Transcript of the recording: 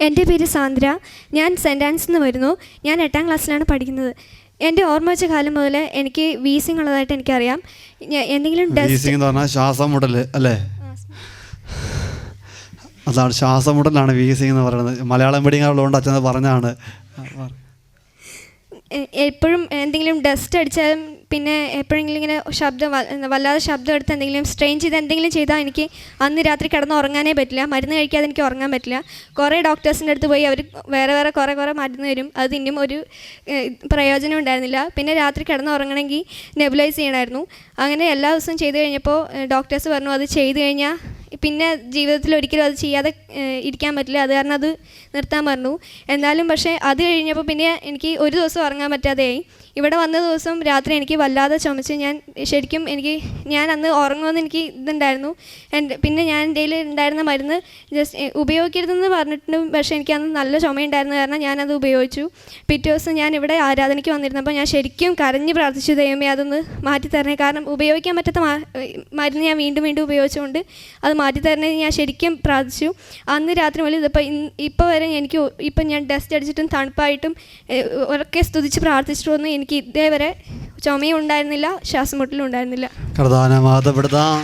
എൻ്റെ പേര് സാന്ദ്ര. ഞാൻ സെൻറ് ആൻസിൽ നിന്ന് വരുന്നു. ഞാൻ 8ാം ക്ലാസ്സിലാണ് പഠിക്കുന്നത്. എൻ്റെ ഓർമ്മ വെച്ച കാലം മുതൽ എനിക്ക് വീസിങ് ഉള്ളതായിട്ട് എനിക്കറിയാം. എന്തെങ്കിലും വീസിങ് എന്ന് പറഞ്ഞാൽ ശ്വാസം മുട്ടൽ അല്ലേ? അതാണ് ശ്വാസം മുട്ടലാണ് വീസിങ് എന്ന് പറയുന്നത്. മലയാളം മീഡിയങ്ങളുള്ളതുകൊണ്ട് അച്ഛൻ പറഞ്ഞാണ്. എപ്പോഴും എന്തെങ്കിലും ഡസ്റ്റ് അടിച്ചാലും പിന്നെ എപ്പോഴെങ്കിലും ഇങ്ങനെ വല്ലാതെ ശബ്ദം എടുത്ത് എന്തെങ്കിലും സ്ട്രെയിൻ ചെയ്ത് എന്തെങ്കിലും ചെയ്താൽ എനിക്ക് അന്ന് രാത്രി കിടന്ന് ഉറങ്ങാനേ പറ്റില്ല. മരുന്ന് കഴിക്കാതെ എനിക്ക് ഉറങ്ങാൻ പറ്റില്ല. കുറേ ഡോക്ടേഴ്സിൻ്റെ അടുത്ത് പോയി അവർ വേറെ കുറേ മരുന്ന് തരും. അത് ഇനിയും ഒരു പ്രയോജനം ഉണ്ടായിരുന്നില്ല. പിന്നെ രാത്രി കിടന്ന് ഉറങ്ങണമെങ്കിൽ നെബുലൈസ് ചെയ്യണമായിരുന്നു. അങ്ങനെ എല്ലാ ദിവസവും ചെയ്ത് കഴിഞ്ഞപ്പോൾ ഡോക്ടേഴ്സ് പറഞ്ഞു അത് ചെയ്ത് കഴിഞ്ഞാൽ പിന്നെ ജീവിതത്തിൽ ഒരിക്കലും അത് ചെയ്യാതെ ഇരിക്കാൻ പറ്റില്ല, അത് കാരണം അത് നിർത്താൻ പറഞ്ഞു. എന്നാലും പക്ഷേ അത് കഴിഞ്ഞപ്പോൾ പിന്നെ എനിക്ക് ഒരു ദിവസം ഉറങ്ങാൻ പറ്റാതെയായി. ഇവിടെ വന്ന ദിവസം രാത്രി എനിക്ക് വല്ലാതെ ചുമച്ച് ഞാൻ അന്ന് ഉറങ്ങുമെന്ന് എനിക്ക് ഇതുണ്ടായിരുന്നു. പിന്നെ ഞാൻ എൻ്റെ കയ്യിൽ ഉണ്ടായിരുന്ന മരുന്ന് ജസ്റ്റ് ഉപയോഗിക്കരുതെന്ന് പറഞ്ഞിട്ടും പക്ഷേ എനിക്കന്ന് നല്ല ചുമയുണ്ടായിരുന്ന കാരണം ഞാനത് ഉപയോഗിച്ചു. പിറ്റേ ദിവസം ഞാൻ ഇവിടെ ആരാധനയ്ക്ക് വന്നിരുന്നപ്പോൾ ഞാൻ ശരിക്കും കരഞ്ഞ് പ്രാർത്ഥിച്ചു, ദൈവമേ അതൊന്ന് മാറ്റിത്തരണേ. കാരണം ഉപയോഗിക്കാൻ പറ്റാത്ത മരുന്ന് ഞാൻ വീണ്ടും ഉപയോഗിച്ചുകൊണ്ട് അത് മാറ്റിത്തരണേ ഞാൻ ശരിക്കും പ്രാർത്ഥിച്ചു. അന്ന് രാത്രി മുതൽ ഇപ്പോൾ വരെ ഇപ്പം ഞാൻ ഡസ്റ്റ് അടിച്ചിട്ടും തണുപ്പായിട്ടും ഉറക്കെ സ്തുതിച്ച് പ്രാർത്ഥിച്ചിട്ടൊന്നും എനിക്ക് ഇതേവരെ ചുമയും ഉണ്ടായിരുന്നില്ല, ശ്വാസം മുട്ടലും ഉണ്ടായിരുന്നില്ല. കർത്താവിനെ മഹത്വപ്പെടുത്താം.